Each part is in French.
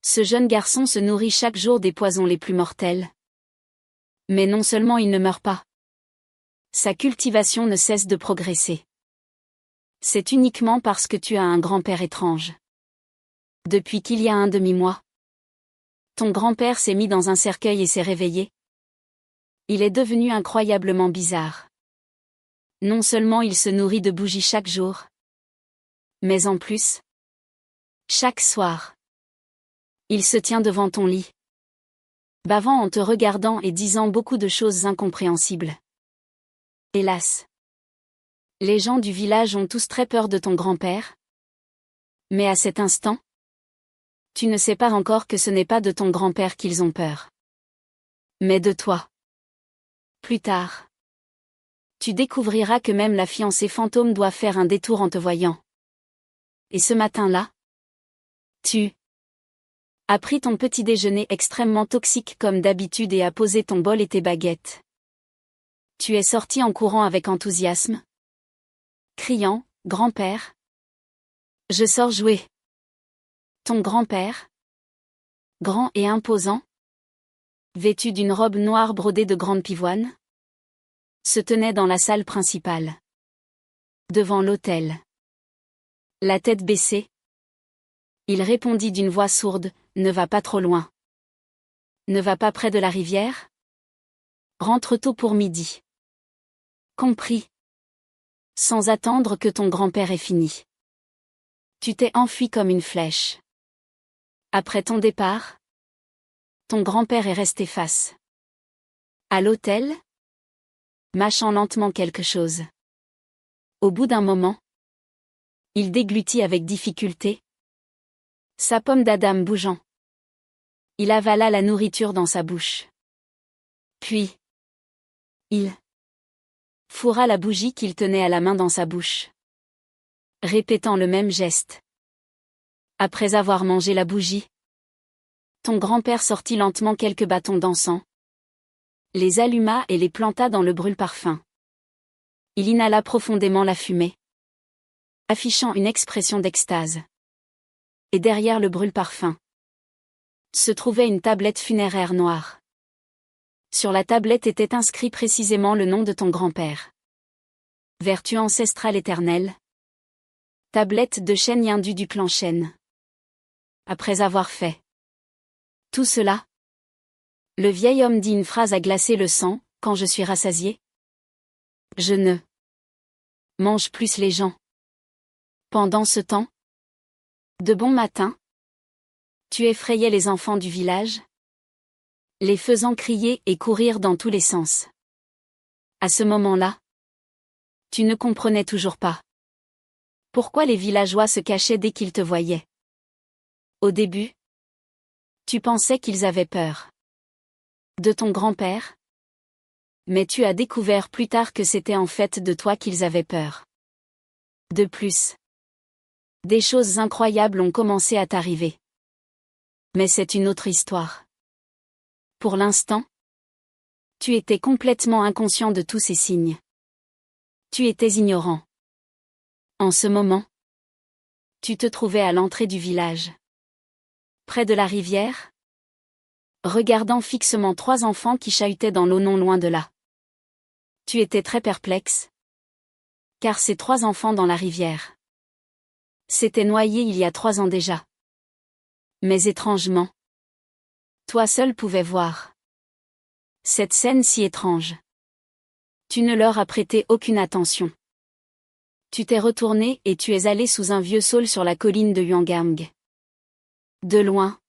Ce jeune garçon se nourrit chaque jour des poisons les plus mortels. Mais non seulement il ne meurt pas. Sa cultivation ne cesse de progresser. C'est uniquement parce que tu as un grand-père étrange. Depuis qu'il y a un demi-mois. Ton grand-père s'est mis dans un cercueil et s'est réveillé. Il est devenu incroyablement bizarre. Non seulement il se nourrit de bougies chaque jour, mais en plus, chaque soir, il se tient devant ton lit, bavant en te regardant et disant beaucoup de choses incompréhensibles. Hélas, les gens du village ont tous très peur de ton grand-père. Mais à cet instant, tu ne sais pas encore que ce n'est pas de ton grand-père qu'ils ont peur, mais de toi. Plus tard, tu découvriras que même la fiancée fantôme doit faire un détour en te voyant. Et ce matin-là, tu as pris ton petit déjeuner extrêmement toxique comme d'habitude et as posé ton bol et tes baguettes. Tu es sorti en courant avec enthousiasme, criant « Grand-père, je sors jouer !» Ton grand-père, grand et imposant, vêtu d'une robe noire brodée de grandes pivoines, se tenait dans la salle principale, devant l'autel. La tête baissée, il répondit d'une voix sourde, « Ne va pas trop loin. Ne va pas près de la rivière? Rentre tôt pour midi. » Compris. Sans attendre que ton grand-père ait fini. Tu t'es enfui comme une flèche. Après ton départ, ton grand-père est resté face à l'autel, mâchant lentement quelque chose. Au bout d'un moment, il déglutit avec difficulté sa pomme d'Adam bougeant. Il avala la nourriture dans sa bouche. Puis, il fourra la bougie qu'il tenait à la main dans sa bouche, répétant le même geste. Après avoir mangé la bougie, ton grand-père sortit lentement quelques bâtons d'encens, les alluma et les planta dans le brûle-parfum. Il inhala profondément la fumée, affichant une expression d'extase. Et derrière le brûle-parfum se trouvait une tablette funéraire noire. Sur la tablette était inscrit précisément le nom de ton grand-père. Vertu ancestrale éternelle. Tablette de chêne hindu du clan chêne. Après avoir fait tout cela, le vieil homme dit une phrase à glacer le sang, « Quand je suis rassasié, je ne mange plus les gens. » Pendant ce temps, de bon matin, tu effrayais les enfants du village, les faisant crier et courir dans tous les sens. À ce moment-là, tu ne comprenais toujours pas pourquoi les villageois se cachaient dès qu'ils te voyaient. Au début, tu pensais qu'ils avaient peur de ton grand-père, mais tu as découvert plus tard que c'était en fait de toi qu'ils avaient peur. De plus, des choses incroyables ont commencé à t'arriver. Mais c'est une autre histoire. Pour l'instant, tu étais complètement inconscient de tous ces signes. Tu étais ignorant. En ce moment, tu te trouvais à l'entrée du village, près de la rivière, regardant fixement 3 enfants qui chahutaient dans l'eau non loin de là. Tu étais très perplexe, car ces 3 enfants dans la rivière s'étaient noyés il y a 3 ans déjà. Mais étrangement, toi seul pouvais voir cette scène si étrange. Tu ne leur as prêté aucune attention. Tu t'es retourné et tu es allé sous un vieux saule sur la colline de Yuangang. De loin,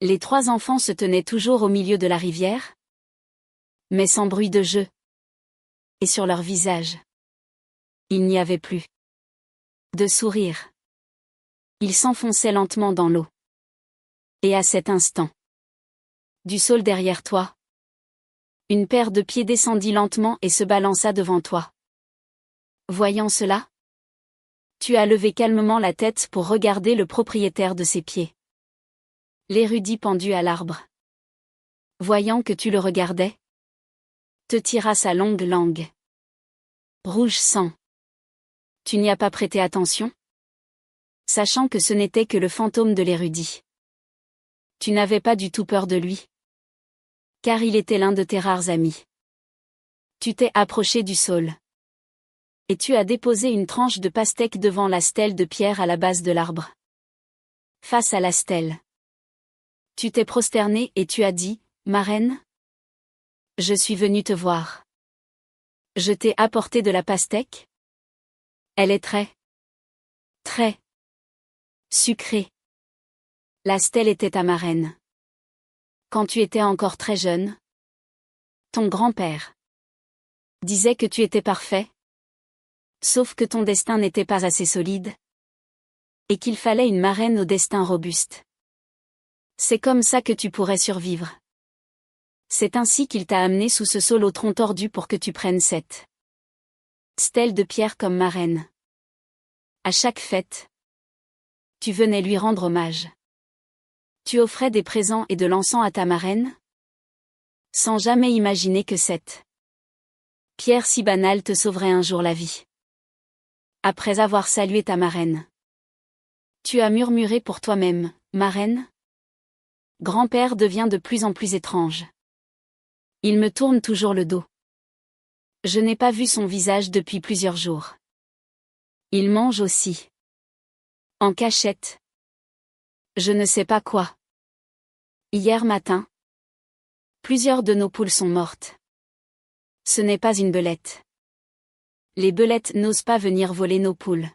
les 3 enfants se tenaient toujours au milieu de la rivière, mais sans bruit de jeu. Et sur leur visage, il n'y avait plus de sourire. Ils s'enfonçaient lentement dans l'eau. Et à cet instant, du saule derrière toi, une paire de pieds descendit lentement et se balança devant toi. Voyant cela, tu as levé calmement la tête pour regarder le propriétaire de ces pieds. L'érudit pendu à l'arbre, voyant que tu le regardais, te tira sa longue langue rouge sang. Tu n'y as pas prêté attention, sachant que ce n'était que le fantôme de l'érudit. Tu n'avais pas du tout peur de lui. Car il était l'un de tes rares amis. Tu t'es approché du saule. Et tu as déposé une tranche de pastèque devant la stèle de pierre à la base de l'arbre. Face à la stèle. Tu t'es prosterné et tu as dit, ma reine? Je suis venu te voir. Je t'ai apporté de la pastèque? Elle est très sucrée. La stèle était ta marraine. Quand tu étais encore très jeune, ton grand-père disait que tu étais parfait, sauf que ton destin n'était pas assez solide, et qu'il fallait une marraine au destin robuste. C'est comme ça que tu pourrais survivre. C'est ainsi qu'il t'a amené sous ce saule au tronc tordu pour que tu prennes cette stèle de pierre comme marraine. À chaque fête, tu venais lui rendre hommage. Tu offrais des présents et de l'encens à ta marraine, sans jamais imaginer que cette pierre si banale te sauverait un jour la vie. Après avoir salué ta marraine, tu as murmuré pour toi-même, marraine? Grand-père devient de plus en plus étrange. Il me tourne toujours le dos. Je n'ai pas vu son visage depuis plusieurs jours. Il mange aussi. En cachette. Je ne sais pas quoi. Hier matin, plusieurs de nos poules sont mortes. Ce n'est pas une belette. Les belettes n'osent pas venir voler nos poules.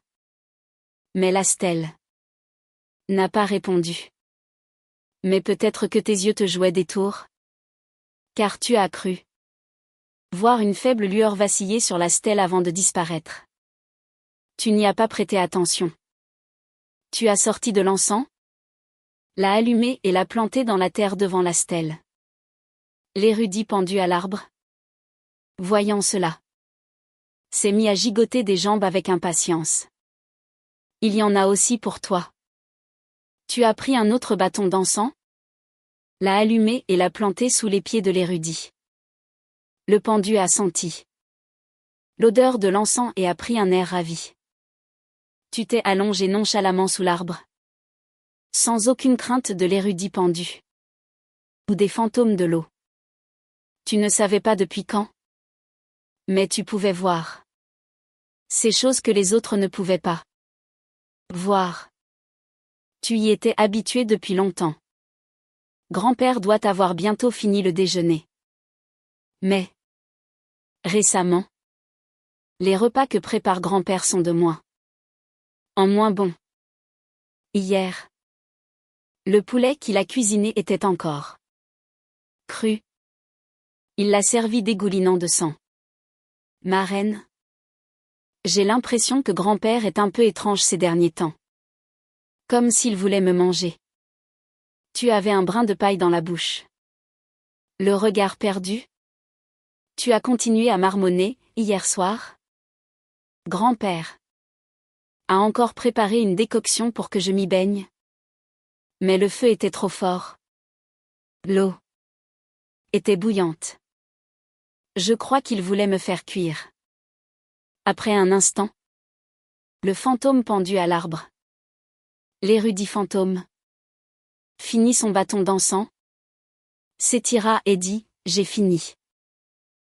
Mais la stèle n'a pas répondu. Mais peut-être que tes yeux te jouaient des tours. Car tu as cru voir une faible lueur vaciller sur la stèle avant de disparaître. Tu n'y as pas prêté attention. Tu as sorti de l'encens, l'as allumé et l'as planté dans la terre devant la stèle. L'érudit pendu à l'arbre, voyant cela, s'est mis à gigoter des jambes avec impatience. Il y en a aussi pour toi. Tu as pris un autre bâton d'encens, l'as allumé et l'as planté sous les pieds de l'érudit. Le pendu a senti l'odeur de l'encens et a pris un air ravi. Tu t'es allongé nonchalamment sous l'arbre, sans aucune crainte de l'érudit pendu, ou des fantômes de l'eau. Tu ne savais pas depuis quand, mais tu pouvais voir ces choses que les autres ne pouvaient pas voir. Tu y étais habitué depuis longtemps. Grand-père doit avoir bientôt fini le déjeuner. Mais, récemment, les repas que prépare grand-père sont de moins en moins bons. Hier, le poulet qu'il a cuisiné était encore cru. Il l'a servi dégoulinant de sang. Ma reine, j'ai l'impression que grand-père est un peu étrange ces derniers temps. Comme s'il voulait me manger. Tu avais un brin de paille dans la bouche. Le regard perdu. Tu as continué à marmonner, hier soir. Grand-père a encore préparé une décoction pour que je m'y baigne. Mais le feu était trop fort. L'eau était bouillante. Je crois qu'il voulait me faire cuire. Après un instant, le fantôme pendu à l'arbre, l'érudit fantôme, finit son bâton d'encens, s'étira et dit, j'ai fini.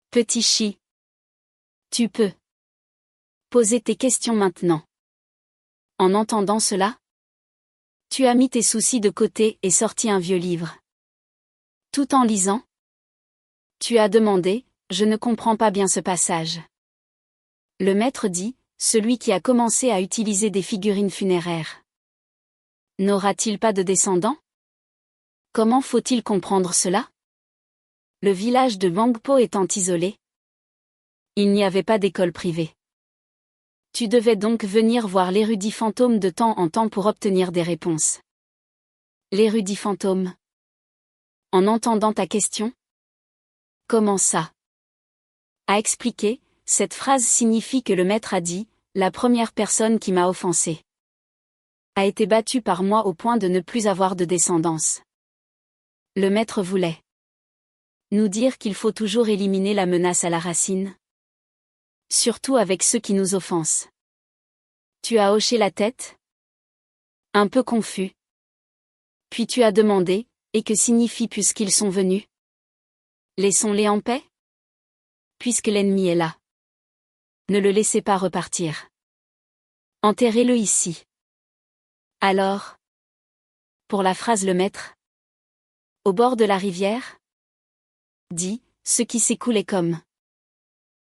Petit chi, tu peux poser tes questions maintenant. En entendant cela, tu as mis tes soucis de côté et sorti un vieux livre. Tout en lisant, tu as demandé, je ne comprends pas bien ce passage. Le maître dit, celui qui a commencé à utiliser des figurines funéraires n'aura-t-il pas de descendants? Comment faut-il comprendre cela? Le village de Bangpo étant isolé, il n'y avait pas d'école privée. Tu devais donc venir voir l'érudit fantôme de temps en temps pour obtenir des réponses. L'érudit fantôme. En entendant ta question? Comment ça? À expliquer, cette phrase signifie que le maître a dit, la première personne qui m'a offensé a été battue par moi au point de ne plus avoir de descendance. Le maître voulait nous dire qu'il faut toujours éliminer la menace à la racine. Surtout avec ceux qui nous offensent. Tu as hoché la tête? Un peu confus. Puis tu as demandé, Et que signifie puisqu'ils sont venus? Laissons-les en paix? Puisque l'ennemi est là. Ne le laissez pas repartir. Enterrez-le ici. Alors? Pour la phrase le maître. Au bord de la rivière? Dit, ce qui s'écoulait comme.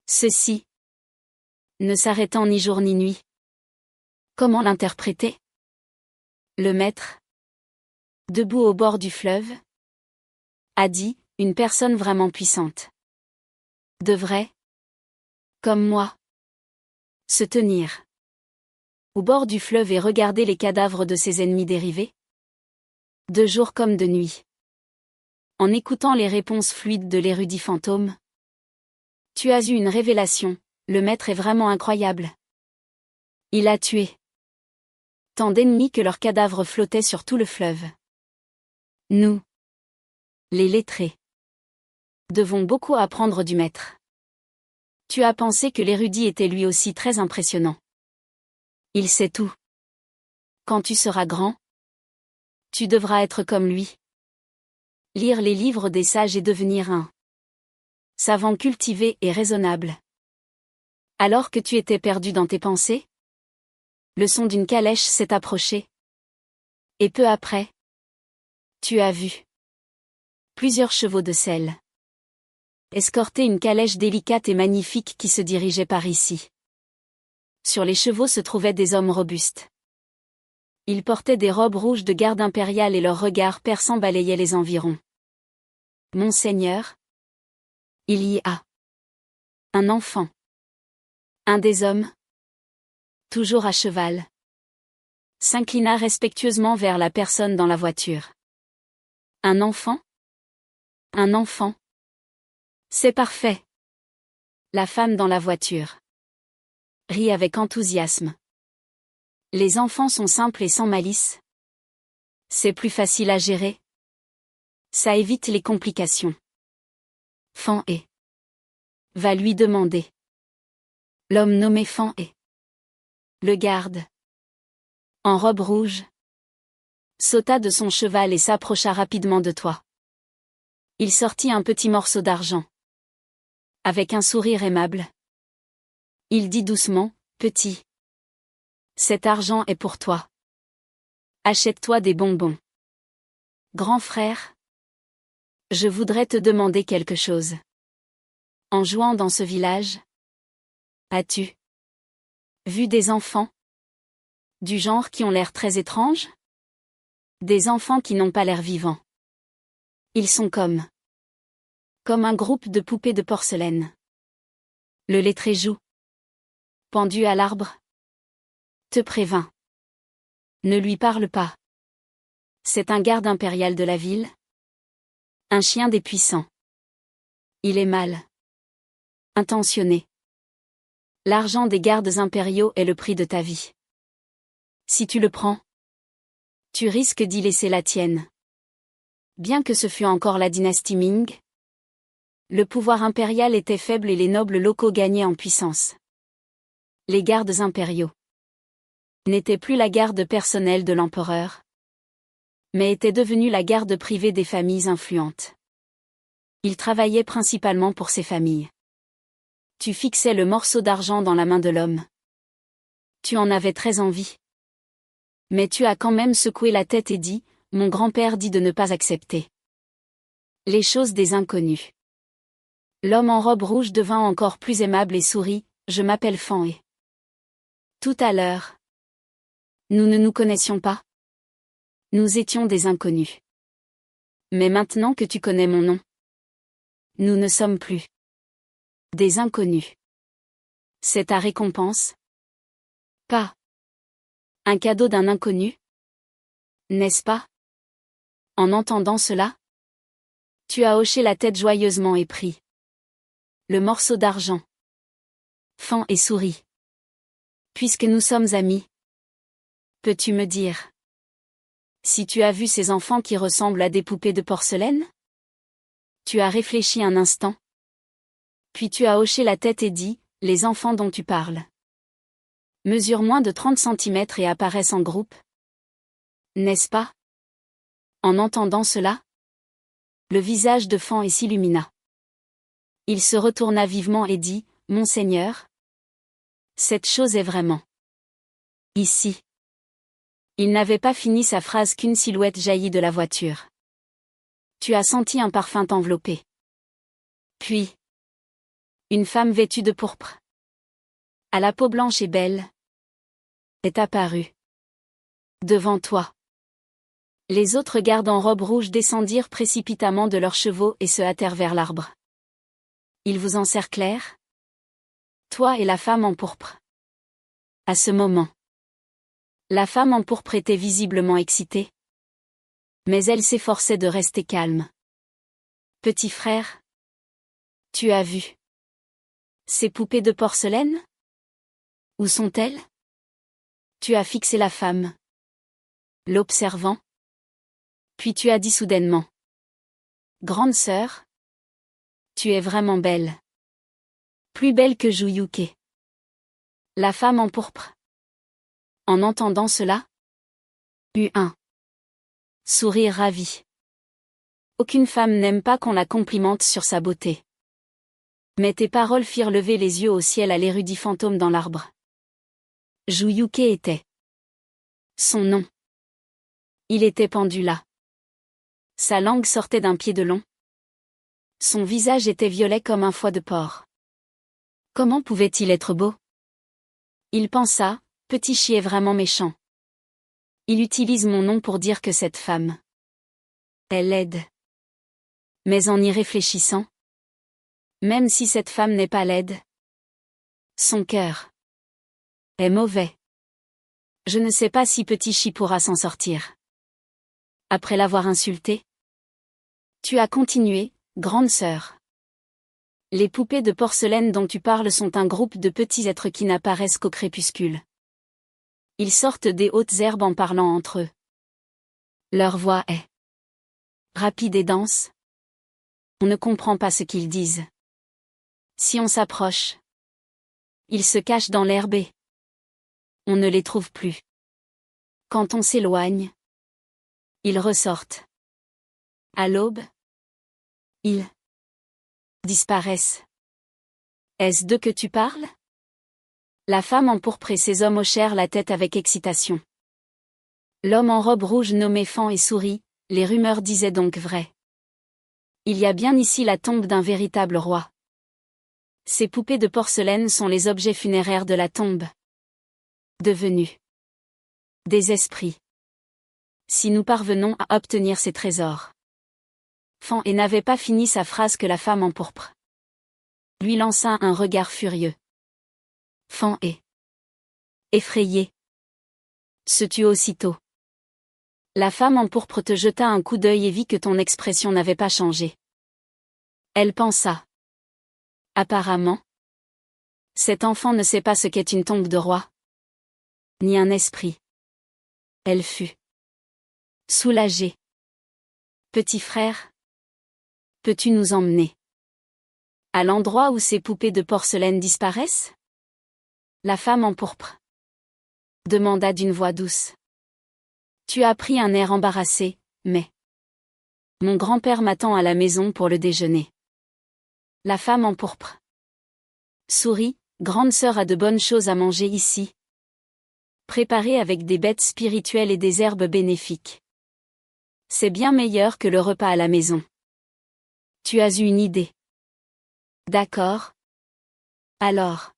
Ceci. Ne s'arrêtant ni jour ni nuit. Comment l'interpréter? Le maître. Debout au bord du fleuve. A dit, une personne vraiment puissante. Devrait. Comme moi. Se tenir. Au bord du fleuve et regarder les cadavres de ses ennemis dérivés? De jour comme de nuit. En écoutant les réponses fluides de l'érudit fantôme. Tu as eu une révélation, le maître est vraiment incroyable. Il a tué tant d'ennemis que leurs cadavres flottaient sur tout le fleuve. Nous, les lettrés, devons beaucoup apprendre du maître. Tu as pensé que l'érudit était lui aussi très impressionnant. Il sait tout. Quand tu seras grand, tu devras être comme lui. Lire les livres des sages et devenir un savant cultivé et raisonnable. Alors que tu étais perdu dans tes pensées, le son d'une calèche s'est approché. Et peu après, tu as vu plusieurs chevaux de selle escorter une calèche délicate et magnifique qui se dirigeait par ici. Sur les chevaux se trouvaient des hommes robustes. Ils portaient des robes rouges de garde impériale et leurs regards perçants balayaient les environs. Monseigneur, il y a un enfant. Un des hommes, toujours à cheval, s'inclina respectueusement vers la personne dans la voiture. Un enfant? Un enfant. C'est parfait. La femme dans la voiture rit avec enthousiasme. Les enfants sont simples et sans malice. C'est plus facile à gérer. Ça évite les complications. Fan et va lui demander. L'homme nommé Fan et le garde, en robe rouge, sauta de son cheval et s'approcha rapidement de toi. Il sortit un petit morceau d'argent. Avec un sourire aimable. Il dit doucement, petit. Cet argent est pour toi. Achète-toi des bonbons. Grand frère, je voudrais te demander quelque chose. En jouant dans ce village, as-tu vu des enfants? Du genre qui ont l'air très étranges? Des enfants qui n'ont pas l'air vivants. Ils sont comme un groupe de poupées de porcelaine. Le lettré joue. Pendu à l'arbre. Te prévint. Ne lui parle pas. C'est un garde impérial de la ville. Un chien des puissants. Il est mal intentionné. L'argent des gardes impériaux est le prix de ta vie. Si tu le prends, tu risques d'y laisser la tienne. Bien que ce fût encore la dynastie Ming, le pouvoir impérial était faible et les nobles locaux gagnaient en puissance. Les gardes impériaux n'étaient plus la garde personnelle de l'empereur, mais étaient devenus la garde privée des familles influentes. Ils travaillaient principalement pour ces familles. Tu fixais le morceau d'argent dans la main de l'homme. Tu en avais très envie. Mais tu as quand même secoué la tête et dit, mon grand-père dit de ne pas accepter les choses des inconnus. L'homme en robe rouge devint encore plus aimable et sourit, je m'appelle Fan et tout à l'heure, nous ne nous connaissions pas. Nous étions des inconnus. Mais maintenant que tu connais mon nom, nous ne sommes plus des inconnus. C'est ta récompense? Pas un cadeau d'un inconnu? N'est-ce pas? En entendant cela, tu as hoché la tête joyeusement et pris le morceau d'argent. Fan et sourit. Puisque nous sommes amis, peux-tu me dire si tu as vu ces enfants qui ressemblent à des poupées de porcelaine? Tu as réfléchi un instant. Puis tu as hoché la tête et dit, les enfants dont tu parles mesurent moins de 30 centimètres et apparaissent en groupe. N'est-ce pas? En entendant cela, Le visage de Fan s'illumina. Il se retourna vivement et dit, « Monseigneur, cette chose est vraiment ici. » Il n'avait pas fini sa phrase qu'une silhouette jaillit de la voiture. Tu as senti un parfum t'envelopper. Puis, une femme vêtue de pourpre, à la peau blanche et belle, est apparue devant toi. Les autres gardes en robe rouge descendirent précipitamment de leurs chevaux et se hâtèrent vers l'arbre. Ils vous encerclèrent, toi et la femme en pourpre. À ce moment, la femme en pourpre était visiblement excitée, mais elle s'efforçait de rester calme. Petit frère, tu as vu ces poupées de porcelaine? Où sont-elles? Tu as fixé la femme, l'observant. Puis tu as dit soudainement, grande sœur, tu es vraiment belle. Plus belle que Juyuke. La femme en pourpre, en entendant cela, eut un sourire ravi. Aucune femme n'aime pas qu'on la complimente sur sa beauté. Mais tes paroles firent lever les yeux au ciel à l'érudit fantôme dans l'arbre. Juyuke était son nom. Il était pendu là. Sa langue sortait d'un pied de long. Son visage était violet comme un foie de porc. Comment pouvait-il être beau? Il pensa, petit chi est vraiment méchant. Il utilise mon nom pour dire que cette femme est laide. Mais en y réfléchissant, même si cette femme n'est pas laide, son cœur est mauvais. Je ne sais pas si petit chi pourra s'en sortir. Après l'avoir insulté, tu as continué, grande sœur. Les poupées de porcelaine dont tu parles sont un groupe de petits êtres qui n'apparaissent qu'au crépuscule. Ils sortent des hautes herbes en parlant entre eux. Leur voix est rapide et dense. On ne comprend pas ce qu'ils disent. Si on s'approche, ils se cachent dans l'herbe et on ne les trouve plus. Quand on s'éloigne, ils ressortent. À l'aube, ils disparaissent. Est-ce d'eux que tu parles? La femme en pourpre et ses hommes hochèrent la tête avec excitation. L'homme en robe rouge nommé Fan et sourit, les rumeurs disaient donc vrai. Il y a bien ici la tombe d'un véritable roi. Ces poupées de porcelaine sont les objets funéraires de la tombe. Devenus des esprits. Si nous parvenons à obtenir ces trésors. Fan et n'avait pas fini sa phrase que la femme en pourpre lui lança un regard furieux. Fan et effrayé se tut aussitôt. La femme en pourpre te jeta un coup d'œil et vit que ton expression n'avait pas changé. Elle pensa. Apparemment, cet enfant ne sait pas ce qu'est une tombe de roi, ni un esprit. Elle fut soulagée. Petit frère, peux-tu nous emmener à l'endroit où ces poupées de porcelaine disparaissent? La femme en pourpre demanda d'une voix douce. Tu as pris un air embarrassé, mais mon grand-père m'attend à la maison pour le déjeuner. La femme en pourpre sourit, grande sœur a de bonnes choses à manger ici, préparées avec des bêtes spirituelles et des herbes bénéfiques. C'est bien meilleur que le repas à la maison. Tu as eu une idée. D'accord. Alors,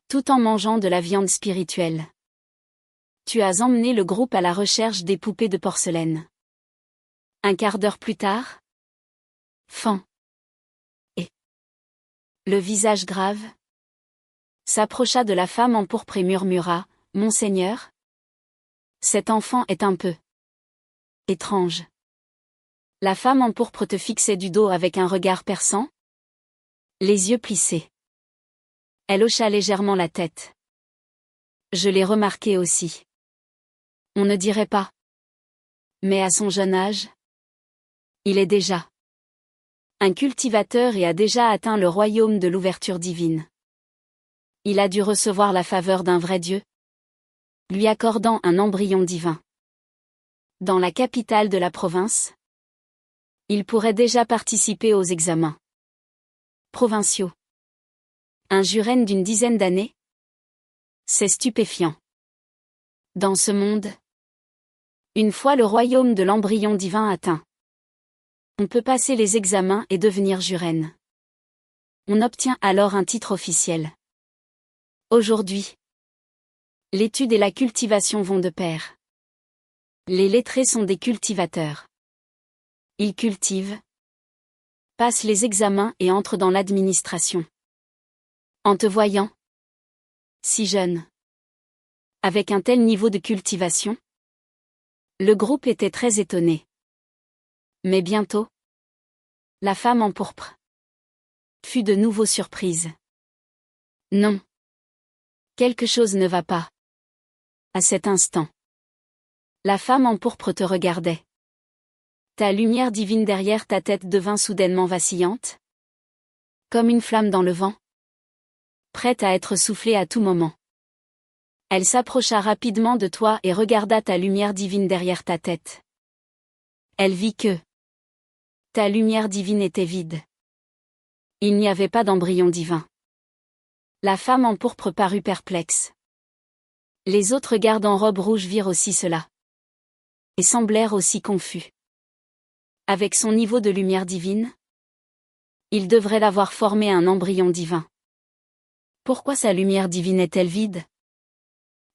tout en mangeant de la viande spirituelle, tu as emmené le groupe à la recherche des poupées de porcelaine. Un quart d'heure plus tard, Fan et le visage grave s'approcha de la femme en pourpre et murmura, « Monseigneur, cet enfant est un peu étrange. » La femme en pourpre te fixait du dos avec un regard perçant, les yeux plissés. Elle hocha légèrement la tête. Je l'ai remarqué aussi. On ne dirait pas. Mais à son jeune âge, il est déjà un cultivateur et a déjà atteint le royaume de l'ouverture divine. Il a dû recevoir la faveur d'un vrai Dieu, lui accordant un embryon divin. Dans la capitale de la province, Il pourrait déjà participer aux examens provinciaux. Un Juren d'une dizaine d'années? C'est stupéfiant. Dans ce monde, une fois le royaume de l'embryon divin atteint, on peut passer les examens et devenir Juren. On obtient alors un titre officiel. Aujourd'hui, l'étude et la cultivation vont de pair. Les lettrés sont des cultivateurs. Ils cultivent, passent les examens et entrent dans l'administration. En te voyant, si jeune, avec un tel niveau de cultivation, le groupe était très étonné. Mais bientôt, la femme en pourpre fut de nouveau surprise. Non. Quelque chose ne va pas. À cet instant, la femme en pourpre te regardait. Ta lumière divine derrière ta tête devint soudainement vacillante, comme une flamme dans le vent, prête à être soufflée à tout moment. Elle s'approcha rapidement de toi et regarda ta lumière divine derrière ta tête. Elle vit que ta lumière divine était vide. Il n'y avait pas d'embryon divin. La femme en pourpre parut perplexe. Les autres gardes en robe rouge virent aussi cela. Et semblèrent aussi confus. Avec son niveau de lumière divine, il devrait l'avoir formé un embryon divin. Pourquoi sa lumière divine est-elle vide?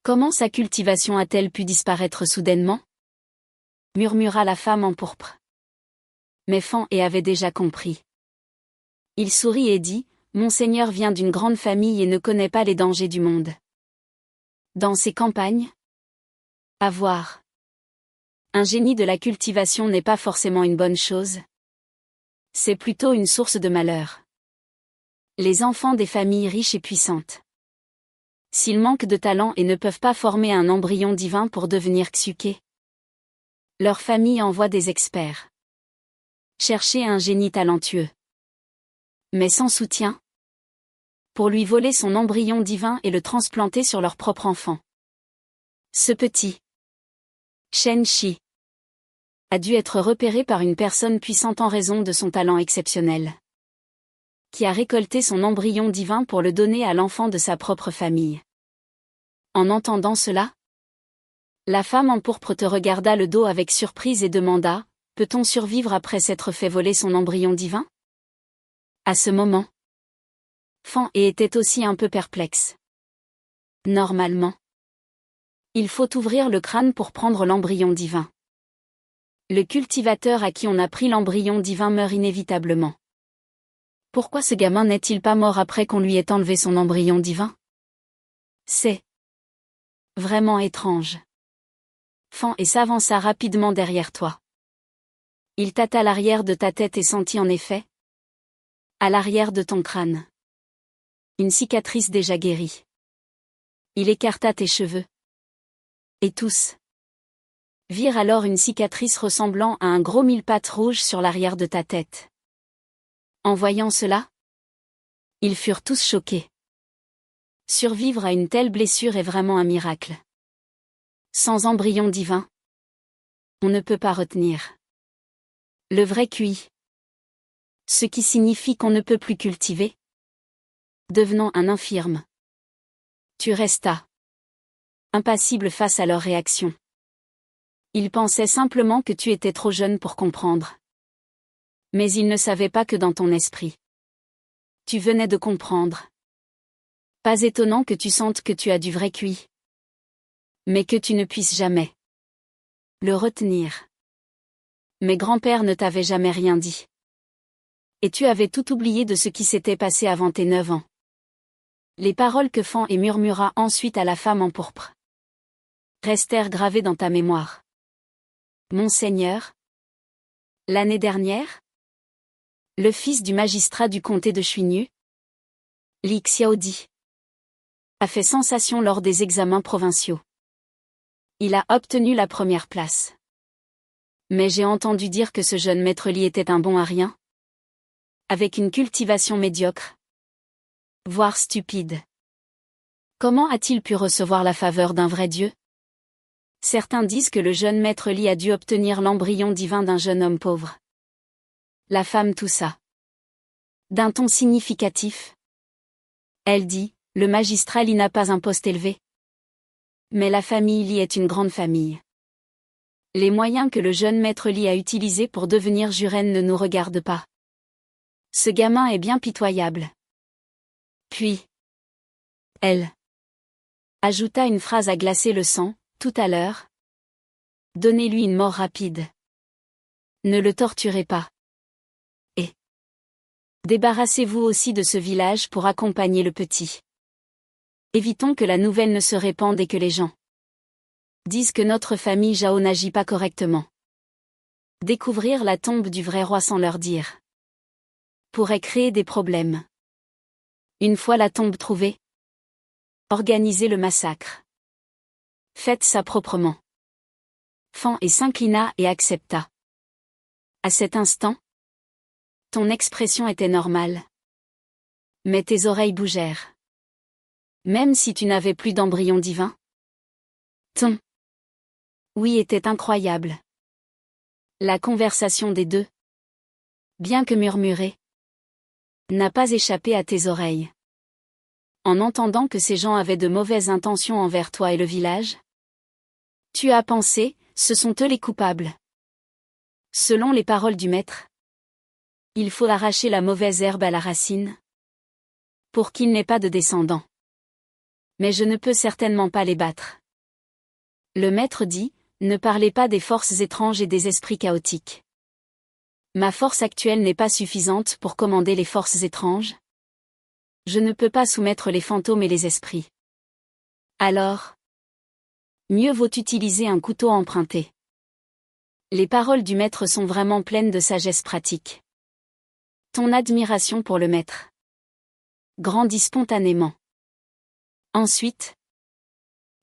Comment sa cultivation a-t-elle pu disparaître soudainement? Murmura la femme en pourpre. Mais Fan avait déjà compris. Il sourit et dit, Mon Seigneur vient d'une grande famille et ne connaît pas les dangers du monde. Dans ces campagnes, avoir un génie de la cultivation n'est pas forcément une bonne chose. C'est plutôt une source de malheur. Les enfants des familles riches et puissantes, s'ils manquent de talent et ne peuvent pas former un embryon divin pour devenir Xuke, leur famille envoie des experts chercher un génie talentueux, mais sans soutien, pour lui voler son embryon divin et le transplanter sur leur propre enfant. Ce petit Shen Shi a dû être repéré par une personne puissante en raison de son talent exceptionnel, qui a récolté son embryon divin pour le donner à l'enfant de sa propre famille. En entendant cela, la femme en pourpre te regarda le dos avec surprise et demanda, peut-on survivre après s'être fait voler son embryon divin? À ce moment, Fan était aussi un peu perplexe. Normalement, il faut ouvrir le crâne pour prendre l'embryon divin. Le cultivateur à qui on a pris l'embryon divin meurt inévitablement. Pourquoi ce gamin n'est-il pas mort après qu'on lui ait enlevé son embryon divin? C'est vraiment étrange. Fan s'avança rapidement derrière toi. Il tâta l'arrière de ta tête et sentit en effet, à l'arrière de ton crâne, une cicatrice déjà guérie. Il écarta tes cheveux. Et tous virent alors une cicatrice ressemblant à un gros mille-pattes rouge sur l'arrière de ta tête. En voyant cela, ils furent tous choqués. Survivre à une telle blessure est vraiment un miracle. Sans embryon divin, on ne peut pas retenir le vrai QI. Ce qui signifie qu'on ne peut plus cultiver. Devenant un infirme, tu restas impassible face à leur réaction. Ils pensaient simplement que tu étais trop jeune pour comprendre. Mais ils ne savaient pas que dans ton esprit, tu venais de comprendre. Pas étonnant que tu sentes que tu as du vrai QI. Mais que tu ne puisses jamais le retenir. Mes grands-pères ne t'avaient jamais rien dit. Et tu avais tout oublié de ce qui s'était passé avant tes 9 ans. Les paroles que Fan murmura ensuite à la femme en pourpre restèrent gravées dans ta mémoire. Mon Seigneur, l'année dernière, le fils du magistrat du comté de Xuanyu, Li Xiaodi, a fait sensation lors des examens provinciaux. Il a obtenu la première place. Mais j'ai entendu dire que ce jeune maître Li était un bon à rien, avec une cultivation médiocre, voire stupide. Comment a-t-il pu recevoir la faveur d'un vrai Dieu? Certains disent que le jeune maître Li a dû obtenir l'embryon divin d'un jeune homme pauvre. La femme toussa. D'un ton significatif. Elle dit, le magistrat Li n'a pas un poste élevé. Mais la famille Li est une grande famille. Les moyens que le jeune maître Li a utilisés pour devenir jurène ne nous regardent pas. Ce gamin est bien pitoyable. Puis, elle ajouta une phrase à glacer le sang, tout à l'heure. Donnez-lui une mort rapide. Ne le torturez pas. Et débarrassez-vous aussi de ce village pour accompagner le petit. Évitons que la nouvelle ne se répande et que les gens disent que notre famille Zhao n'agit pas correctement. Découvrir la tombe du vrai roi sans leur dire pourrait créer des problèmes. Une fois la tombe trouvée, organisez le massacre. Faites ça proprement. Fan et s'inclina et accepta. À cet instant, ton expression était normale. Mais tes oreilles bougèrent. Même si tu n'avais plus d'embryon divin. Ton oui était incroyable. La conversation des deux, bien que murmurée, n'a pas échappé à tes oreilles. En entendant que ces gens avaient de mauvaises intentions envers toi et le village, tu as pensé, ce sont eux les coupables. Selon les paroles du maître, il faut arracher la mauvaise herbe à la racine, pour qu'il n'ait pas de descendants. Mais je ne peux certainement pas les battre. Le maître dit, ne parlez pas des forces étranges et des esprits chaotiques. Ma force actuelle n'est pas suffisante pour commander les forces étranges. Je ne peux pas soumettre les fantômes et les esprits. Alors, mieux vaut utiliser un couteau emprunté. Les paroles du maître sont vraiment pleines de sagesse pratique. Ton admiration pour le maître grandit spontanément. Ensuite,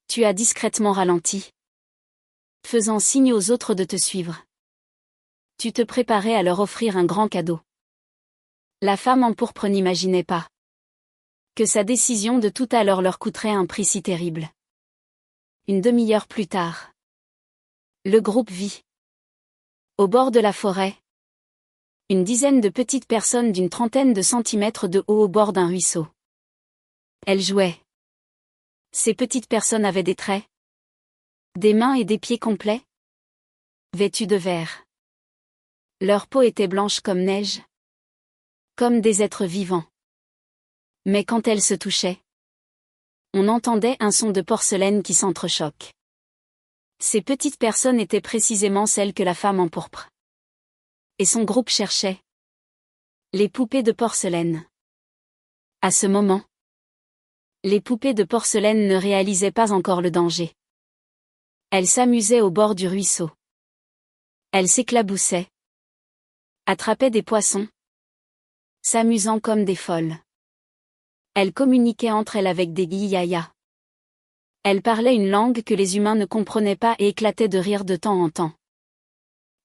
tu as discrètement ralenti, faisant signe aux autres de te suivre. Tu te préparais à leur offrir un grand cadeau. La femme en pourpre n'imaginait pas que sa décision de tout à l'heure leur coûterait un prix si terrible. Une demi-heure plus tard, le groupe vit, au bord de la forêt, une dizaine de petites personnes d'une trentaine de centimètres de haut au bord d'un ruisseau. Elles jouaient. Ces petites personnes avaient des traits, des mains et des pieds complets, vêtus de vert. Leur peau était blanche comme neige, comme des êtres vivants. Mais quand elles se touchaient, on entendait un son de porcelaine qui s'entrechoque. Ces petites personnes étaient précisément celles que la femme en pourpre et son groupe cherchaient. Les poupées de porcelaine. À ce moment, les poupées de porcelaine ne réalisaient pas encore le danger. Elles s'amusaient au bord du ruisseau. Elles s'éclaboussaient, attrapaient des poissons, s'amusant comme des folles. Elles communiquaient entre elles avec des guillayas. Elles parlaient une langue que les humains ne comprenaient pas et éclataient de rire de temps en temps.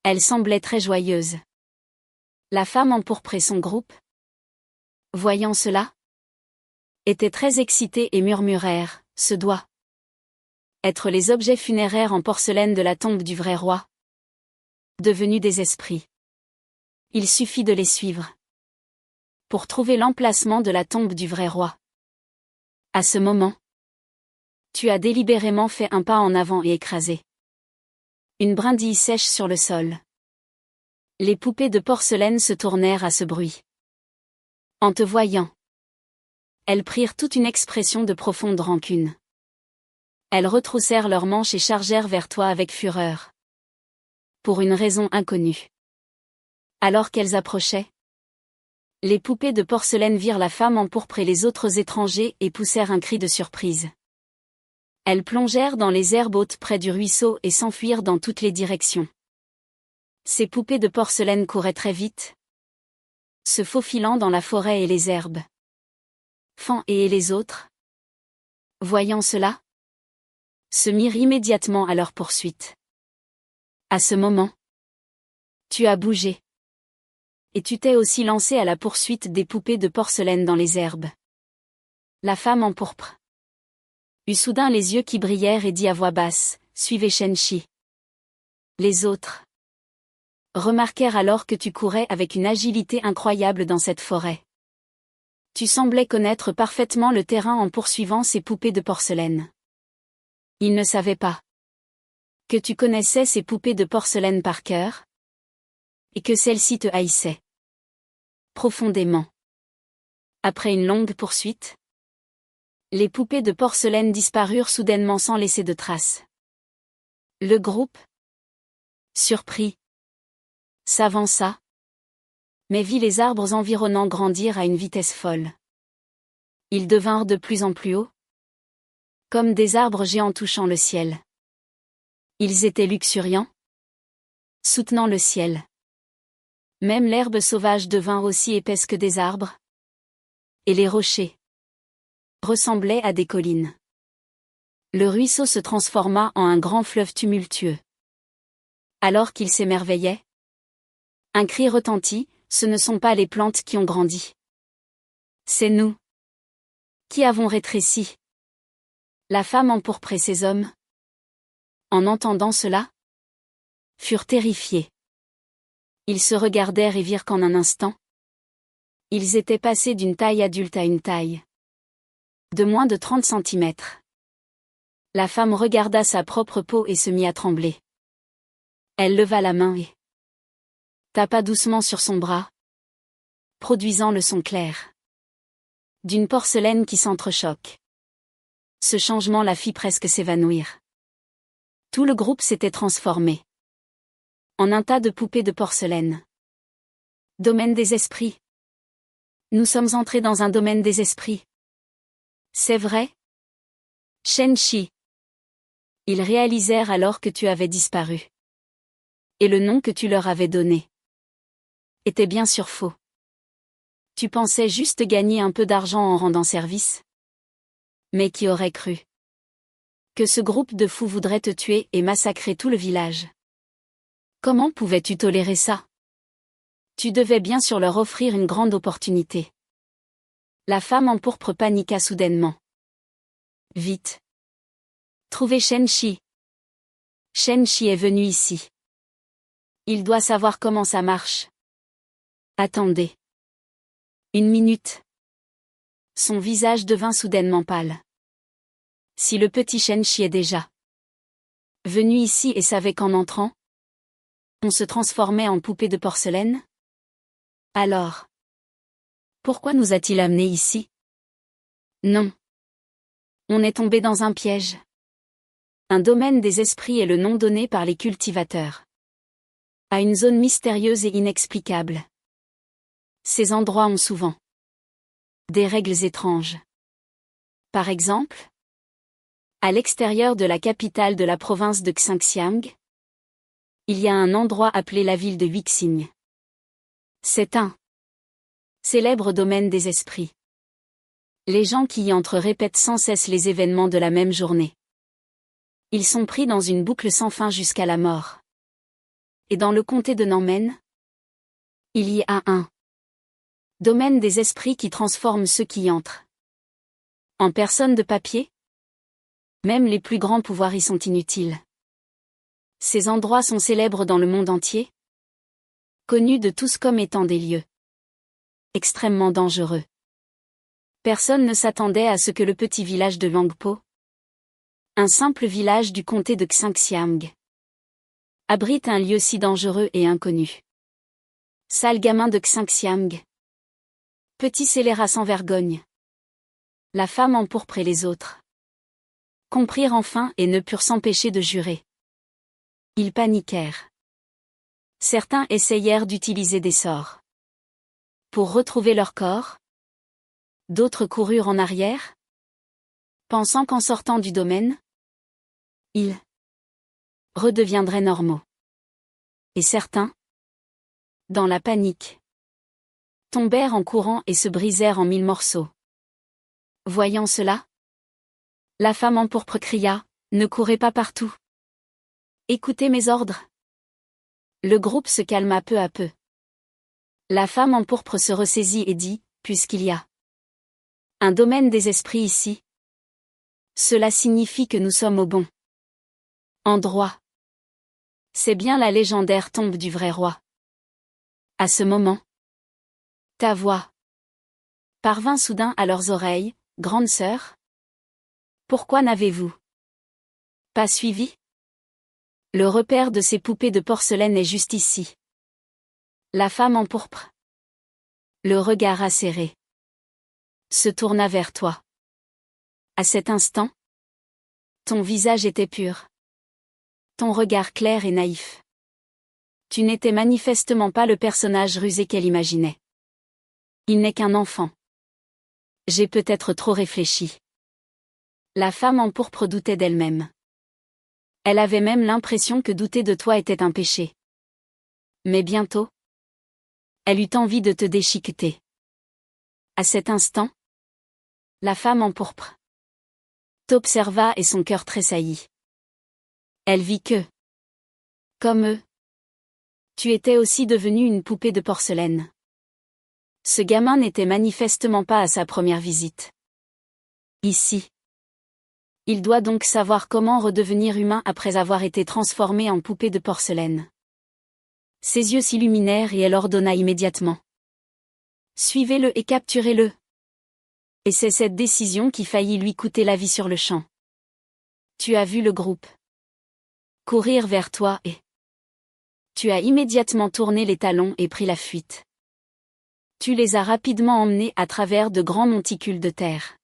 Elles semblaient très joyeuses. La femme empourprée et son groupe, voyant cela, étaient très excités et murmurèrent, « Ce doit être les objets funéraires en porcelaine de la tombe du vrai roi, devenus des esprits. Il suffit de les suivre pour trouver l'emplacement de la tombe du vrai roi. » À ce moment, tu as délibérément fait un pas en avant et écrasé une brindille sèche sur le sol. Les poupées de porcelaine se tournèrent à ce bruit. En te voyant, elles prirent toute une expression de profonde rancune. Elles retroussèrent leurs manches et chargèrent vers toi avec fureur. Pour une raison inconnue. Alors qu'elles approchaient, les poupées de porcelaine virent la femme empourprée et les autres étrangers et poussèrent un cri de surprise. Elles plongèrent dans les herbes hautes près du ruisseau et s'enfuirent dans toutes les directions. Ces poupées de porcelaine couraient très vite, se faufilant dans la forêt et les herbes. Fan et les autres, voyant cela, se mirent immédiatement à leur poursuite. À ce moment, tu as bougé. Et tu t'es aussi lancé à la poursuite des poupées de porcelaine dans les herbes. La femme en pourpre eut soudain les yeux qui brillèrent et dit à voix basse, « Suivez Shenchi. » Les autres remarquèrent alors que tu courais avec une agilité incroyable dans cette forêt. Tu semblais connaître parfaitement le terrain en poursuivant ces poupées de porcelaine. Ils ne savaient pas que tu connaissais ces poupées de porcelaine par cœur, et que celles-ci te haïssaient profondément. Après une longue poursuite, les poupées de porcelaine disparurent soudainement sans laisser de traces. Le groupe, surpris, s'avança, mais vit les arbres environnants grandir à une vitesse folle. Ils devinrent de plus en plus hauts, comme des arbres géants touchant le ciel. Ils étaient luxuriants, soutenant le ciel. Même l'herbe sauvage devint aussi épaisse que des arbres, et les rochers ressemblaient à des collines. Le ruisseau se transforma en un grand fleuve tumultueux. Alors qu'ils s'émerveillaient, un cri retentit, ce ne sont pas les plantes qui ont grandi. C'est nous qui avons rétréci. La femme empourprée et ses hommes, en entendant cela, furent terrifiés. Ils se regardèrent et virent qu'en un instant, ils étaient passés d'une taille adulte à une taille de moins de 30 centimètres. La femme regarda sa propre peau et se mit à trembler. Elle leva la main et tapa doucement sur son bras, produisant le son clair d'une porcelaine qui s'entrechoque. Ce changement la fit presque s'évanouir. Tout le groupe s'était transformé en un tas de poupées de porcelaine. Domaine des esprits. Nous sommes entrés dans un domaine des esprits. C'est vrai? Shen-Chi. Ils réalisèrent alors que tu avais disparu. Et le nom que tu leur avais donné était bien sûr faux. Tu pensais juste gagner un peu d'argent en rendant service? Mais qui aurait cru que ce groupe de fous voudrait te tuer et massacrer tout le village? Comment pouvais-tu tolérer ça? Tu devais bien sûr leur offrir une grande opportunité. La femme en pourpre paniqua soudainement. Vite! Trouvez Shen-Chi. Shen-Chi est venu ici. Il doit savoir comment ça marche. Attendez. Une minute. Son visage devint soudainement pâle. Si le petit Shen-Chi est déjà venu ici et savait qu'en entrant, on se transformait en poupée de porcelaine? Alors, pourquoi nous a-t-il amenés ici? Non. On est tombé dans un piège. Un domaine des esprits est le nom donné par les cultivateurs à une zone mystérieuse et inexplicable. Ces endroits ont souvent des règles étranges. Par exemple, à l'extérieur de la capitale de la province de Xinxiang, il y a un endroit appelé la ville de Huixing. C'est un célèbre domaine des esprits. Les gens qui y entrent répètent sans cesse les événements de la même journée. Ils sont pris dans une boucle sans fin jusqu'à la mort. Et dans le comté de Nanmen, il y a un domaine des esprits qui transforme ceux qui y entrent en personnes de papier. Même les plus grands pouvoirs y sont inutiles. Ces endroits sont célèbres dans le monde entier, connus de tous comme étant des lieux extrêmement dangereux. Personne ne s'attendait à ce que le petit village de Wangpo, un simple village du comté de Xinxiang, abrite un lieu si dangereux et inconnu. Sale gamin de Xinxiang. Petit scélérat sans vergogne. La femme empourprée les autres comprirent enfin et ne purent s'empêcher de jurer. Ils paniquèrent. Certains essayèrent d'utiliser des sorts pour retrouver leur corps. D'autres coururent en arrière, pensant qu'en sortant du domaine, ils redeviendraient normaux. Et certains, dans la panique, tombèrent en courant et se brisèrent en 1000 morceaux. Voyant cela, la femme empourpre cria, « Ne courez pas partout. Écoutez mes ordres. » Le groupe se calma peu à peu. La femme empourpre se ressaisit et dit, « Puisqu'il y a un domaine des esprits ici, cela signifie que nous sommes au bon endroit. C'est bien la légendaire tombe du vrai roi. À ce moment, ta voix parvint soudain à leurs oreilles. Grande sœur? Pourquoi n'avez-vous pas suivi? Le repère de ces poupées de porcelaine est juste ici. La femme en pourpre, le regard acéré, se tourna vers toi. À cet instant, ton visage était pur. Ton regard clair et naïf. Tu n'étais manifestement pas le personnage rusé qu'elle imaginait. Il n'est qu'un enfant. J'ai peut-être trop réfléchi. La femme en pourpre doutait d'elle-même. Elle avait même l'impression que douter de toi était un péché. Mais bientôt, elle eut envie de te déchiqueter. À cet instant, la femme en pourpre t'observa et son cœur tressaillit. Elle vit que, comme eux, tu étais aussi devenue une poupée de porcelaine. Ce gamin n'était manifestement pas à sa première visite. Ici. Il doit donc savoir comment redevenir humain après avoir été transformé en poupée de porcelaine. Ses yeux s'illuminèrent et elle ordonna immédiatement. Suivez-le et capturez-le. Et c'est cette décision qui faillit lui coûter la vie sur le champ. Tu as vu le groupe courir vers toi et tu as immédiatement tourné les talons et pris la fuite. Tu les as rapidement emmenés à travers de grands monticules de terre.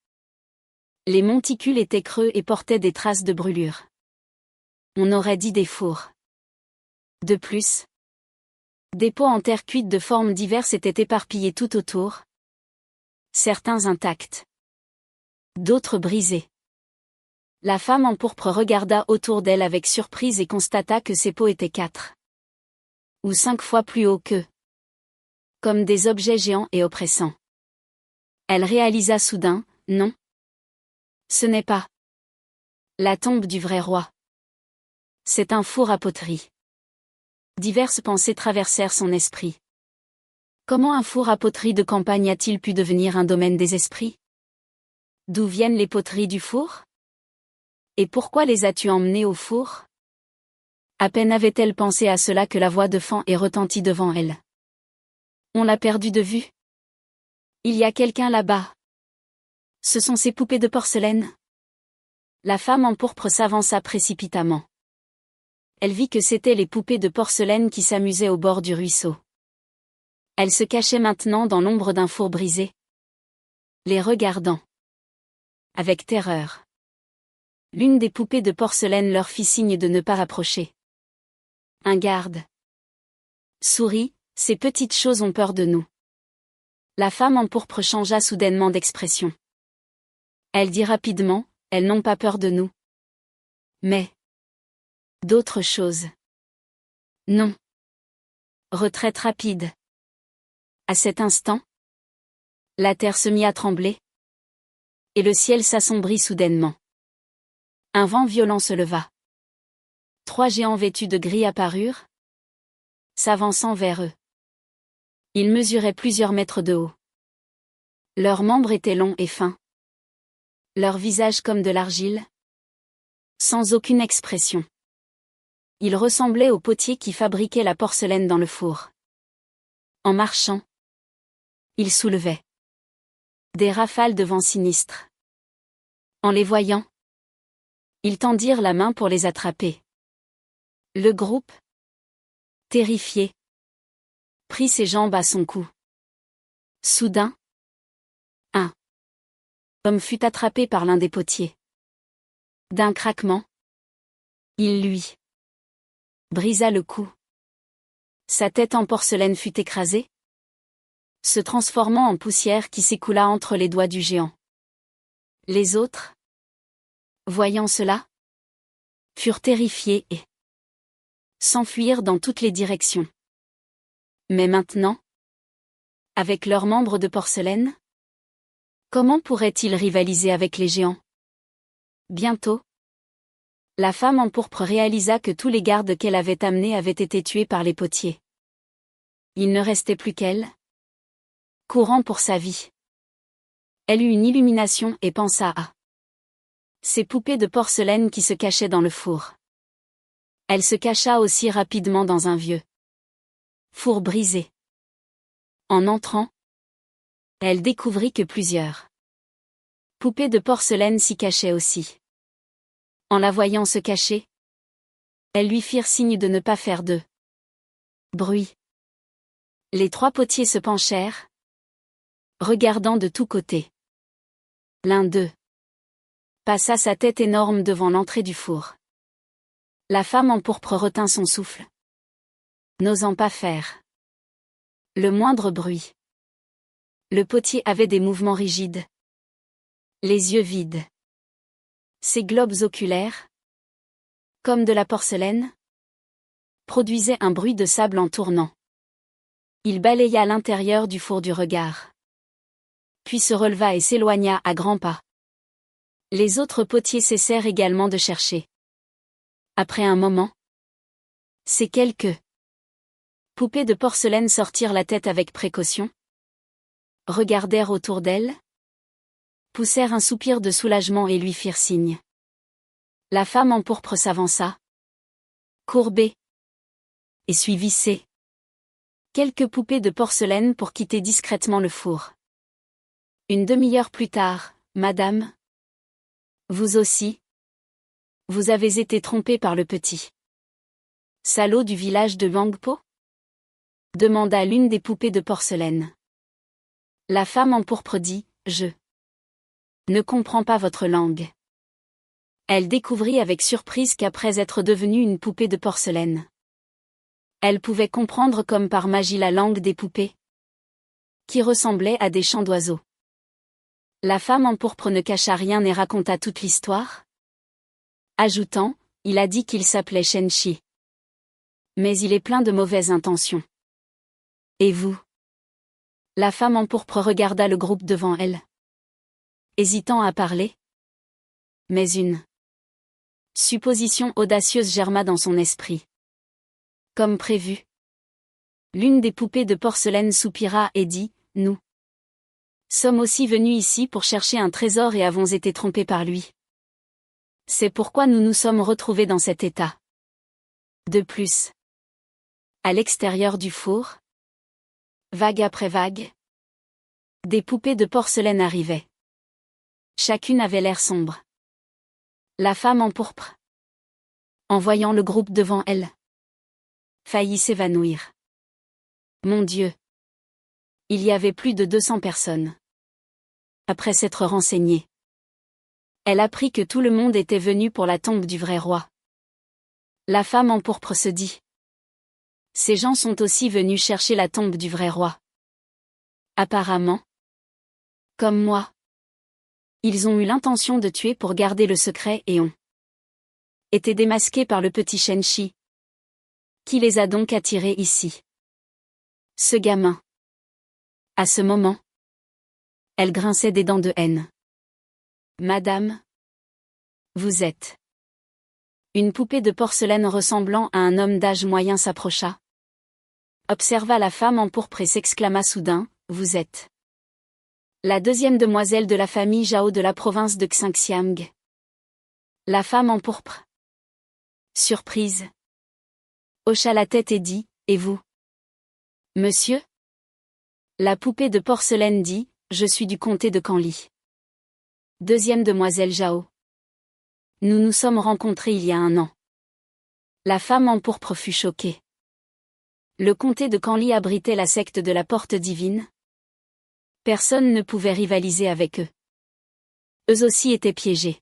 Les monticules étaient creux et portaient des traces de brûlure. On aurait dit des fours. De plus, des pots en terre cuite de formes diverses étaient éparpillés tout autour. Certains intacts. D'autres brisés. La femme en pourpre regarda autour d'elle avec surprise et constata que ces pots étaient 4 ou 5 fois plus hauts qu'eux. Comme des objets géants et oppressants. Elle réalisa soudain, non. Ce n'est pas la tombe du vrai roi. C'est un four à poterie. Diverses pensées traversèrent son esprit. Comment un four à poterie de campagne a-t-il pu devenir un domaine des esprits? D'où viennent les poteries du four? Et pourquoi les as-tu emmenées au four? À peine avait-elle pensé à cela que la voix de Fan est retentit devant elle. On l'a perdu de vue. Il y a quelqu'un là-bas. Ce sont ces poupées de porcelaine. La femme en pourpre s'avança précipitamment. Elle vit que c'étaient les poupées de porcelaine qui s'amusaient au bord du ruisseau. Elle se cachait maintenant dans l'ombre d'un four brisé, les regardant avec terreur. L'une des poupées de porcelaine leur fit signe de ne pas approcher. Un garde sourit, ces petites choses ont peur de nous. La femme en pourpre changea soudainement d'expression. Elle dit rapidement, elles n'ont pas peur de nous. Mais d'autres choses. Non. Retraite rapide. À cet instant, la terre se mit à trembler. Et le ciel s'assombrit soudainement. Un vent violent se leva. 3 géants vêtus de gris apparurent, s'avançant vers eux. Ils mesuraient plusieurs mètres de haut. Leurs membres étaient longs et fins. Leurs visages comme de l'argile. Sans aucune expression. Ils ressemblaient aux potiers qui fabriquaient la porcelaine dans le four. En marchant, ils soulevaient des rafales de vent sinistres. En les voyant, ils tendirent la main pour les attraper. Le groupe, terrifié, prit ses jambes à son cou. Soudain, un homme fut attrapé par l'un des potiers. D'un craquement, il lui brisa le cou. Sa tête en porcelaine fut écrasée, se transformant en poussière qui s'écoula entre les doigts du géant. Les autres, voyant cela, furent terrifiés et s'enfuirent dans toutes les directions. Mais maintenant, avec leurs membres de porcelaine, comment pourraient-ils rivaliser avec les géants? Bientôt, la femme en pourpre réalisa que tous les gardes qu'elle avait amenés avaient été tués par les potiers. Il ne restait plus qu'elle, courant pour sa vie. Elle eut une illumination et pensa à ces poupées de porcelaine qui se cachaient dans le four. Elle se cacha aussi rapidement dans un vieux four brisé. En entrant, elle découvrit que plusieurs poupées de porcelaine s'y cachaient aussi. En la voyant se cacher, elles lui firent signe de ne pas faire de bruit. Les 3 potiers se penchèrent, regardant de tous côtés. L'un d'eux passa sa tête énorme devant l'entrée du four. La femme en pourpre retint son souffle, n'osant pas faire le moindre bruit. Le potier avait des mouvements rigides, les yeux vides. Ses globes oculaires, comme de la porcelaine, produisaient un bruit de sable en tournant. Il balaya l'intérieur du four du regard, puis se releva et s'éloigna à grands pas. Les autres potiers cessèrent également de chercher. Après un moment, ces quelques poupées de porcelaine sortirent la tête avec précaution, regardèrent autour d'elles, poussèrent un soupir de soulagement et lui firent signe. La femme en pourpre s'avança, courbée, et suivit ces quelques poupées de porcelaine pour quitter discrètement le four. Une demi-heure plus tard, madame, vous aussi, vous avez été trompée par le petit salaud du village de Wangpo? Demanda l'une des poupées de porcelaine. La femme en pourpre dit, je ne comprends pas votre langue. Elle découvrit avec surprise qu'après être devenue une poupée de porcelaine, elle pouvait comprendre comme par magie la langue des poupées, qui ressemblaient à des chants d'oiseaux. La femme en pourpre ne cacha rien et raconta toute l'histoire, ajoutant, il a dit qu'il s'appelait Shenshi. Mais il est plein de mauvaises intentions. Et vous? La femme en pourpre regarda le groupe devant elle, hésitant à parler. Mais une supposition audacieuse germa dans son esprit. Comme prévu, l'une des poupées de porcelaine soupira et dit, nous sommes aussi venus ici pour chercher un trésor et avons été trompés par lui. C'est pourquoi nous nous sommes retrouvés dans cet état. De plus, à l'extérieur du four, vague après vague, des poupées de porcelaine arrivaient. Chacune avait l'air sombre. La femme en pourpre, en voyant le groupe devant elle, faillit s'évanouir. Mon Dieu! Il y avait plus de 200 personnes. Après s'être renseignée, elle apprit que tout le monde était venu pour la tombe du vrai roi. La femme en pourpre se dit. Ces gens sont aussi venus chercher la tombe du vrai roi. Apparemment, comme moi, ils ont eu l'intention de tuer pour garder le secret et ont été démasqués par le petit Shenshi, qui les a donc attirés ici. Ce gamin. À ce moment, elle grinçait des dents de haine. Madame, vous êtes. Une poupée de porcelaine ressemblant à un homme d'âge moyen s'approcha, observa la femme en pourpre et s'exclama soudain, vous êtes la deuxième demoiselle de la famille Zhao de la province de Xinxiang. La femme en pourpre, surprise, hocha la tête et dit, et vous? Monsieur? La poupée de porcelaine dit, je suis du comté de Canli. Deuxième demoiselle Zhao. Nous nous sommes rencontrés il y a 1 an. La femme en pourpre fut choquée. Le comté de Canli abritait la secte de la Porte Divine. Personne ne pouvait rivaliser avec eux. Eux aussi étaient piégés.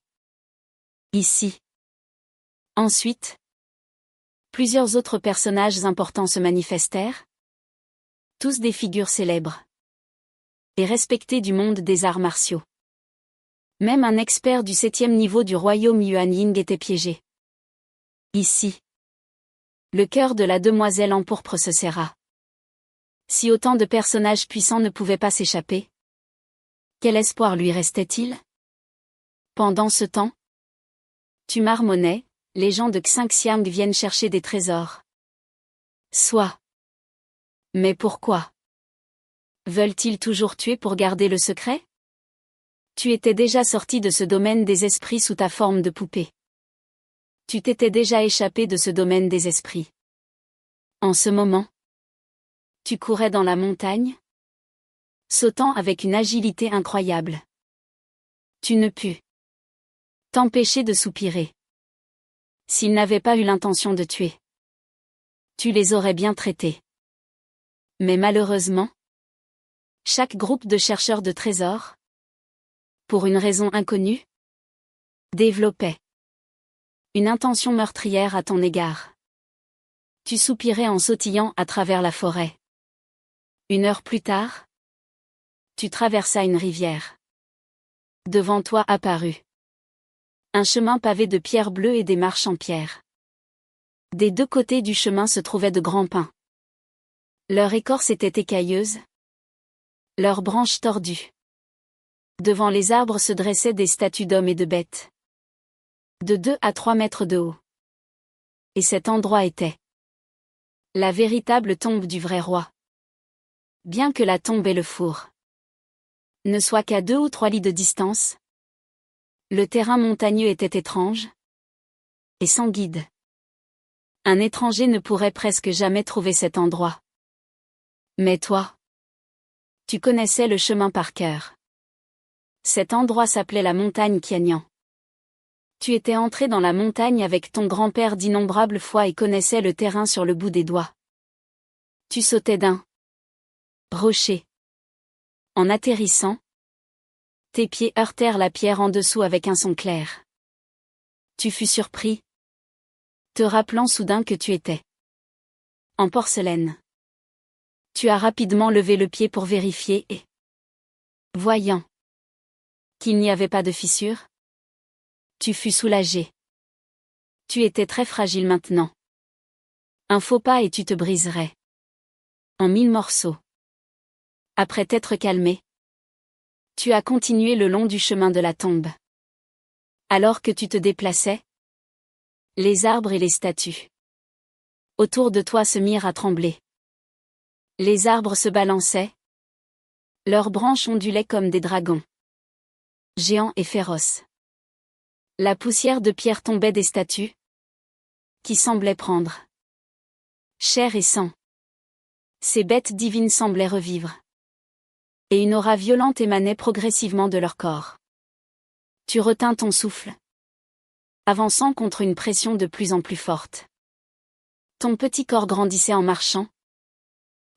Ici. Ensuite, plusieurs autres personnages importants se manifestèrent. Tous des figures célèbres et respectées du monde des arts martiaux. Même un expert du 7e niveau du royaume Yuan Ying était piégé. Ici. Le cœur de la demoiselle en pourpre se serra. Si autant de personnages puissants ne pouvaient pas s'échapper, quel espoir lui restait-il? Pendant ce temps, tu marmonnais, les gens de Xinxiang viennent chercher des trésors. Soit. Mais pourquoi? Veulent-ils toujours tuer pour garder le secret? Tu étais déjà sorti de ce domaine des esprits sous ta forme de poupée. Tu t'étais déjà échappé de ce domaine des esprits. En ce moment, tu courais dans la montagne, sautant avec une agilité incroyable. Tu ne pus t'empêcher de soupirer. S'ils n'avaient pas eu l'intention de tuer, tu les aurais bien traités. Mais malheureusement, chaque groupe de chercheurs de trésors, pour une raison inconnue, développait une intention meurtrière à ton égard. Tu soupirais en sautillant à travers la forêt. 1 heure plus tard, tu traversas une rivière. Devant toi apparut un chemin pavé de pierres bleues et des marches en pierre. Des 2 côtés du chemin se trouvaient de grands pins. Leur écorce était écailleuse, leurs branches tordues. Devant les arbres se dressaient des statues d'hommes et de bêtes, de 2 à 3 mètres de haut. Et cet endroit était la véritable tombe du vrai roi. Bien que la tombe et le four ne soient qu'à 2 ou 3 lits de distance, le terrain montagneux était étrange et sans guide. Un étranger ne pourrait presque jamais trouver cet endroit. Mais toi, tu connaissais le chemin par cœur. Cet endroit s'appelait la montagne Kianyan. Tu étais entré dans la montagne avec ton grand-père d'innombrables fois et connaissais le terrain sur le bout des doigts. Tu sautais d'un rocher. En atterrissant, tes pieds heurtèrent la pierre en dessous avec un son clair. Tu fus surpris, te rappelant soudain que tu étais en porcelaine. Tu as rapidement levé le pied pour vérifier et, voyant qu'il n'y avait pas de fissure, tu fus soulagé. Tu étais très fragile maintenant. Un faux pas et tu te briserais en 1000 morceaux. Après t'être calmé, tu as continué le long du chemin de la tombe. Alors que tu te déplaçais, les arbres et les statues autour de toi se mirent à trembler. Les arbres se balançaient, leurs branches ondulaient comme des dragons, géants et féroces. La poussière de pierre tombait des statues, qui semblaient prendre chair et sang. Ces bêtes divines semblaient revivre. Et une aura violente émanait progressivement de leur corps. Tu retins ton souffle, avançant contre une pression de plus en plus forte. Ton petit corps grandissait en marchant,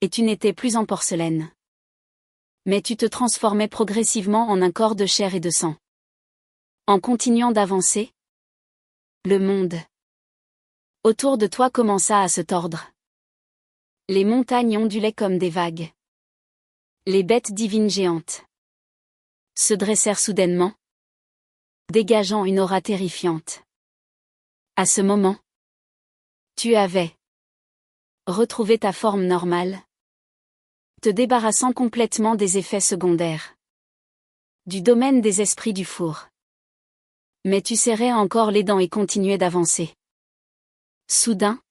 et tu n'étais plus en porcelaine. Mais tu te transformais progressivement en un corps de chair et de sang. En continuant d'avancer, le monde autour de toi commença à se tordre. Les montagnes ondulaient comme des vagues. Les bêtes divines géantes se dressèrent soudainement, dégageant une aura terrifiante. À ce moment, tu avais retrouvé ta forme normale, te débarrassant complètement des effets secondaires du domaine des esprits du four. Mais tu serrais encore les dents et continuais d'avancer. Soudain,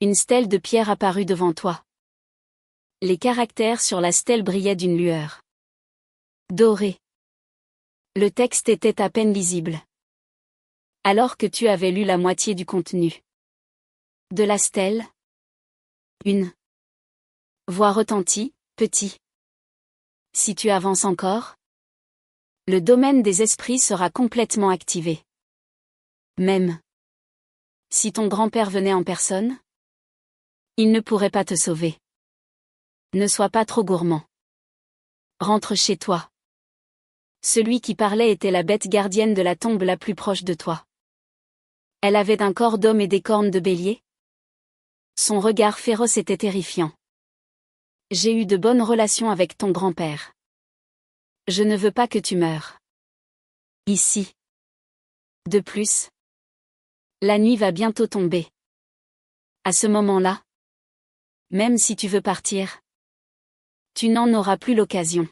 une stèle de pierre apparut devant toi. Les caractères sur la stèle brillaient d'une lueur dorée. Le texte était à peine lisible. Alors que tu avais lu la moitié du contenu de la stèle, une voix retentit, petit. Si tu avances encore, le domaine des esprits sera complètement activé. Même si ton grand-père venait en personne, il ne pourrait pas te sauver. Ne sois pas trop gourmand. Rentre chez toi. Celui qui parlait était la bête gardienne de la tombe la plus proche de toi. Elle avait un corps d'homme et des cornes de bélier. Son regard féroce était terrifiant. J'ai eu de bonnes relations avec ton grand-père. Je ne veux pas que tu meures ici. De plus, la nuit va bientôt tomber. À ce moment-là, même si tu veux partir, tu n'en auras plus l'occasion.